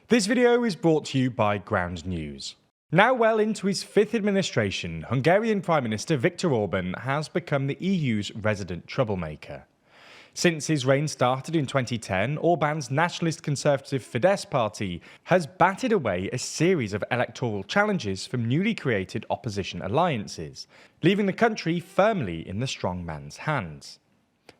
This video is brought to you by Ground News. Now well into his fifth administration, Hungarian Prime Minister Viktor Orbán has become the EU's resident troublemaker. Since his reign started in 2010, Orbán's nationalist conservative Fidesz party has batted away a series of electoral challenges from newly created opposition alliances, leaving the country firmly in the strongman's hands.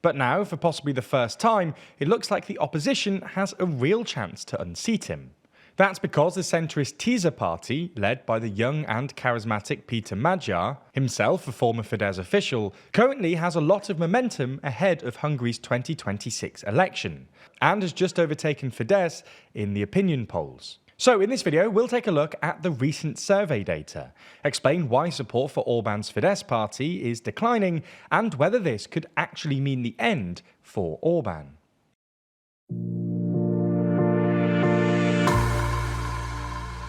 But now, for possibly the first time, it looks like the opposition has a real chance to unseat him. That's because the centrist Tisza party, led by the young and charismatic Péter Magyar, himself a former Fidesz official, currently has a lot of momentum ahead of Hungary's 2026 election, and has just overtaken Fidesz in the opinion polls. So in this video, we'll take a look at the recent survey data, explain why support for Orbán's Fidesz party is declining, and whether this could actually mean the end for Orbán.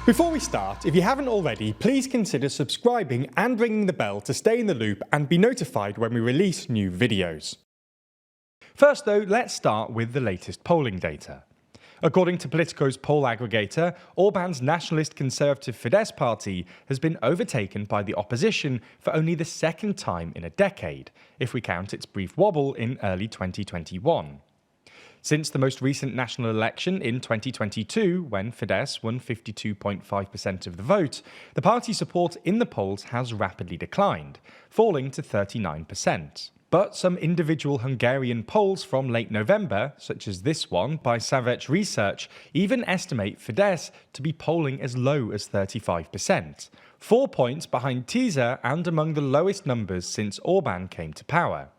Before we start, if you haven't already, please consider subscribing and ringing the bell to stay in the loop and be notified when we release new videos. First though, let's start with the latest polling data. According to Politico's poll aggregator, Orbán's nationalist conservative Fidesz party has been overtaken by the opposition for only the second time in a decade, if we count its brief wobble in early 2021. Since the most recent national election in 2022, when Fidesz won 52.5% of the vote, the party's support in the polls has rapidly declined, falling to 39%. But some individual Hungarian polls from late November, such as this one by Savage Research, even estimate Fidesz to be polling as low as 35%, 4 points behind Tisza and among the lowest numbers since Orbán came to power.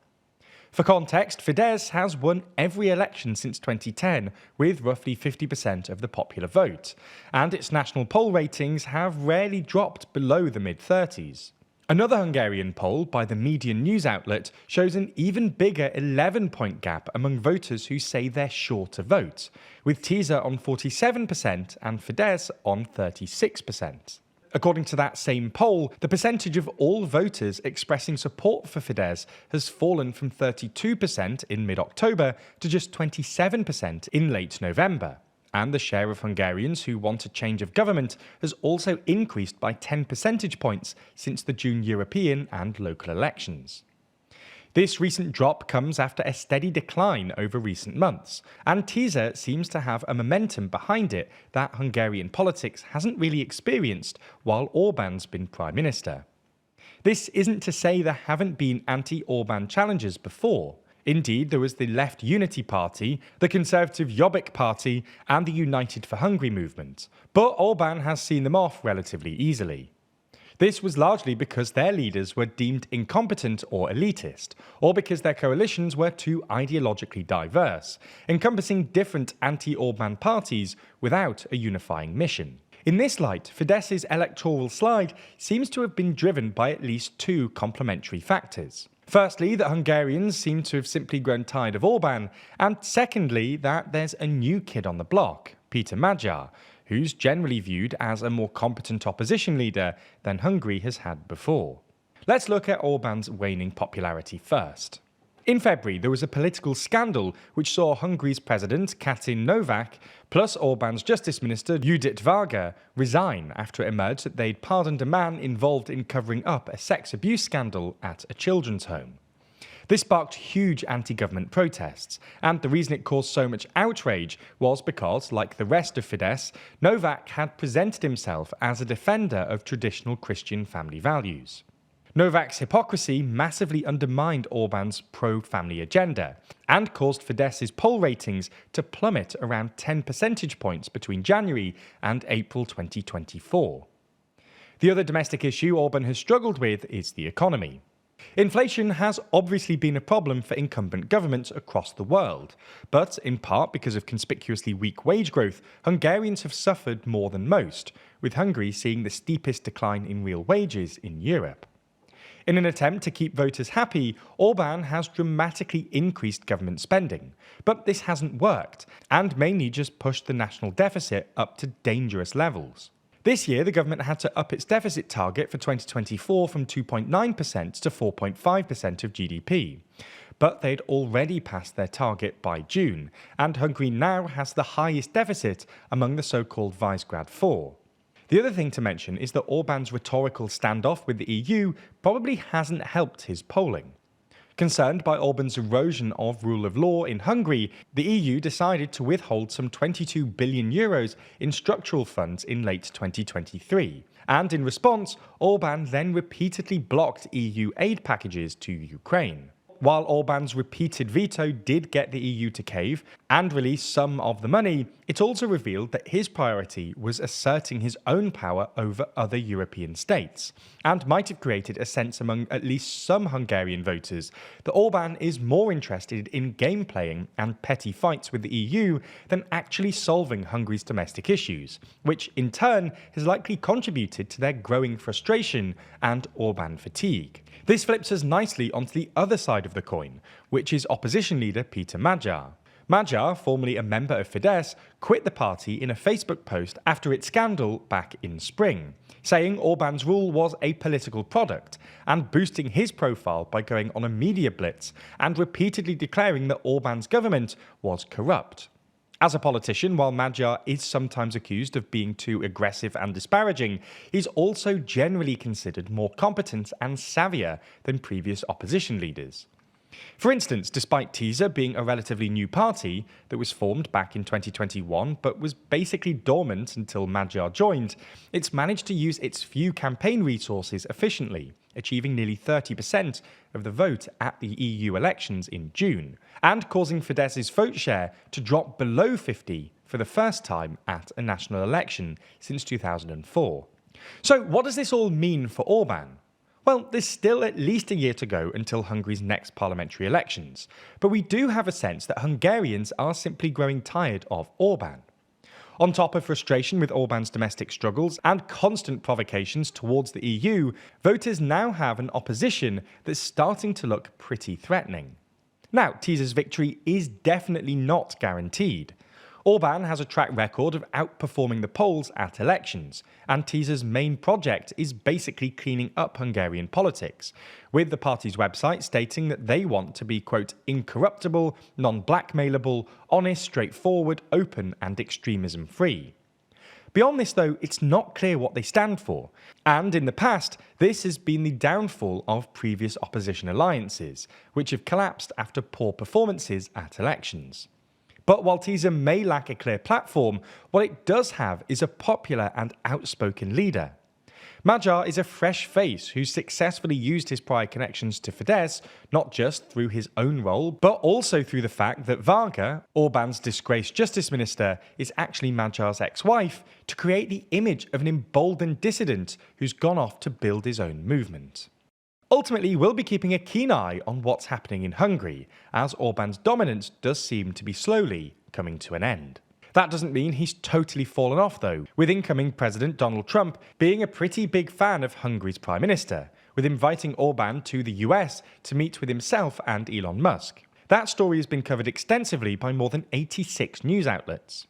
For context, Fidesz has won every election since 2010 with roughly 50% of the popular vote, and its national poll ratings have rarely dropped below the mid-30s. Another Hungarian poll by the Median news outlet shows an even bigger 11-point gap among voters who say they're sure to vote, with Tisza on 47% and Fidesz on 36%. According to that same poll, the percentage of all voters expressing support for Fidesz has fallen from 32% in mid-October to just 27% in late November. And the share of Hungarians who want a change of government has also increased by 10 percentage points since the June European and local elections. This recent drop comes after a steady decline over recent months, and Tisza seems to have a momentum behind it that Hungarian politics hasn't really experienced while Orbán's been Prime Minister. This isn't to say there haven't been anti-Orbán challenges before. Indeed, there was the Left Unity Party, the Conservative Jobbik Party, and the United for Hungary movement, but Orbán has seen them off relatively easily. This was largely because their leaders were deemed incompetent or elitist, or because their coalitions were too ideologically diverse, encompassing different anti-Orbán parties without a unifying mission. In this light, Fidesz's electoral slide seems to have been driven by at least two complementary factors. Firstly, that Hungarians seem to have simply grown tired of Orbán, and secondly, that there's a new kid on the block, Péter Magyar, who's generally viewed as a more competent opposition leader than Hungary has had before. Let's look at Orbán's waning popularity first. In February, there was a political scandal which saw Hungary's president, Katin Novak, plus Orbán's justice minister, Judit Varga, resign after it emerged that they'd pardoned a man involved in covering up a sex abuse scandal at a children's home. This sparked huge anti-government protests, and the reason it caused so much outrage was because, like the rest of Fidesz, Novak had presented himself as a defender of traditional Christian family values. Novak's hypocrisy massively undermined Orbán's pro-family agenda, and caused Fidesz's poll ratings to plummet around 10 percentage points between January and April 2024. The other domestic issue Orbán has struggled with is the economy. Inflation has obviously been a problem for incumbent governments across the world, but in part because of conspicuously weak wage growth, Hungarians have suffered more than most, with Hungary seeing the steepest decline in real wages in Europe. In an attempt to keep voters happy, Orbán has dramatically increased government spending, but this hasn't worked, and mainly just pushed the national deficit up to dangerous levels. This year, the government had to up its deficit target for 2024 from 2.9% to 4.5% of GDP. but they'd already passed their target by June, and Hungary now has the highest deficit among the so-called Visegrad 4. The other thing to mention is that Orbán's rhetorical standoff with the EU probably hasn't helped his polling. Concerned by Orbán's erosion of rule of law in Hungary, the EU decided to withhold some €22 billion in structural funds in late 2023. And in response, Orbán then repeatedly blocked EU aid packages to Ukraine. While Orbán's repeated veto did get the EU to cave and release some of the money, it also revealed that his priority was asserting his own power over other European states, and might have created a sense among at least some Hungarian voters that Orbán is more interested in game playing and petty fights with the EU than actually solving Hungary's domestic issues, which in turn has likely contributed to their growing frustration and Orbán fatigue. This flips us nicely onto the other side of the coin, which is opposition leader Péter Magyar. Magyar, formerly a member of Fidesz, quit the party in a Facebook post after its scandal back in spring, saying Orbán's rule was a political product, and boosting his profile by going on a media blitz and repeatedly declaring that Orbán's government was corrupt. As a politician, while Magyar is sometimes accused of being too aggressive and disparaging, he's also generally considered more competent and savvier than previous opposition leaders. For instance, despite Tisza being a relatively new party that was formed back in 2021 but was basically dormant until Magyar joined, it's managed to use its few campaign resources efficiently, achieving nearly 30% of the vote at the EU elections in June, and causing Fidesz's vote share to drop below 50 for the first time at a national election since 2004. So what does this all mean for Orbán? Well, there's still at least a year to go until Hungary's next parliamentary elections, but we do have a sense that Hungarians are simply growing tired of Orbán. On top of frustration with Orbán's domestic struggles and constant provocations towards the EU, voters now have an opposition that's starting to look pretty threatening. Now, Tisa's victory is definitely not guaranteed. Orbán has a track record of outperforming the polls at elections, and Tisa's main project is basically cleaning up Hungarian politics, with the party's website stating that they want to be, quote, incorruptible, non-blackmailable, honest, straightforward, open and extremism-free. Beyond this, though, it's not clear what they stand for, and in the past, this has been the downfall of previous opposition alliances, which have collapsed after poor performances at elections. But while Tisza may lack a clear platform, what it does have is a popular and outspoken leader. Magyar is a fresh face who successfully used his prior connections to Fidesz, not just through his own role, but also through the fact that Varga, Orbán's disgraced justice minister, is actually Magyar's ex-wife, to create the image of an emboldened dissident who's gone off to build his own movement. Ultimately, we'll be keeping a keen eye on what's happening in Hungary, as Orbán's dominance does seem to be slowly coming to an end. That doesn't mean he's totally fallen off, though, with incoming President Donald Trump being a pretty big fan of Hungary's Prime Minister, with inviting Orbán to the US to meet with himself and Elon Musk. That story has been covered extensively by more than 86 news outlets.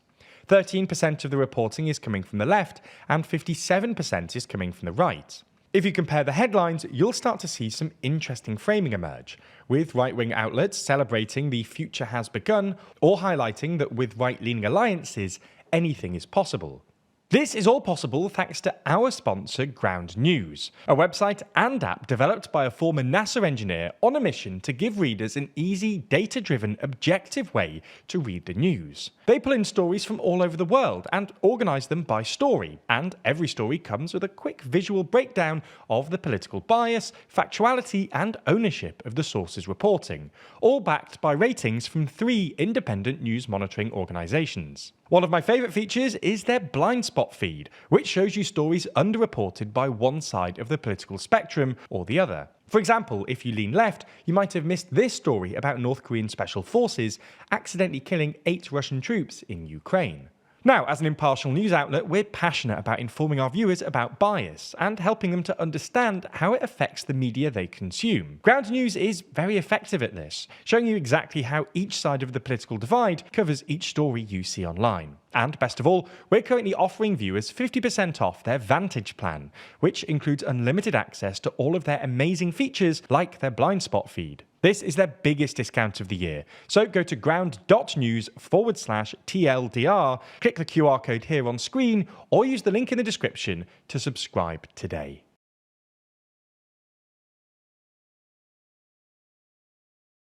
13% of the reporting is coming from the left, and 57% is coming from the right. If you compare the headlines, you'll start to see some interesting framing emerge, with right-wing outlets celebrating the future has begun, or highlighting that with right-leaning alliances, anything is possible. This is all possible thanks to our sponsor Ground News, a website and app developed by a former NASA engineer on a mission to give readers an easy, data-driven, objective way to read the news. They pull in stories from all over the world and organise them by story, and every story comes with a quick visual breakdown of the political bias, factuality and ownership of the source's reporting, all backed by ratings from 3 independent news monitoring organisations. One of my favourite features is their blind spot feed, which shows you stories underreported by one side of the political spectrum or the other. For example, if you lean left, you might have missed this story about North Korean special forces accidentally killing 8 Russian troops in Ukraine. Now, as an impartial news outlet, we're passionate about informing our viewers about bias and helping them to understand how it affects the media they consume. Ground News is very effective at this, showing you exactly how each side of the political divide covers each story you see online. And best of all, we're currently offering viewers 50% off their Vantage plan, which includes unlimited access to all of their amazing features like their blind spot feed. This is their biggest discount of the year. So go to ground.news/TLDR, click the QR code here on screen, or use the link in the description to subscribe today.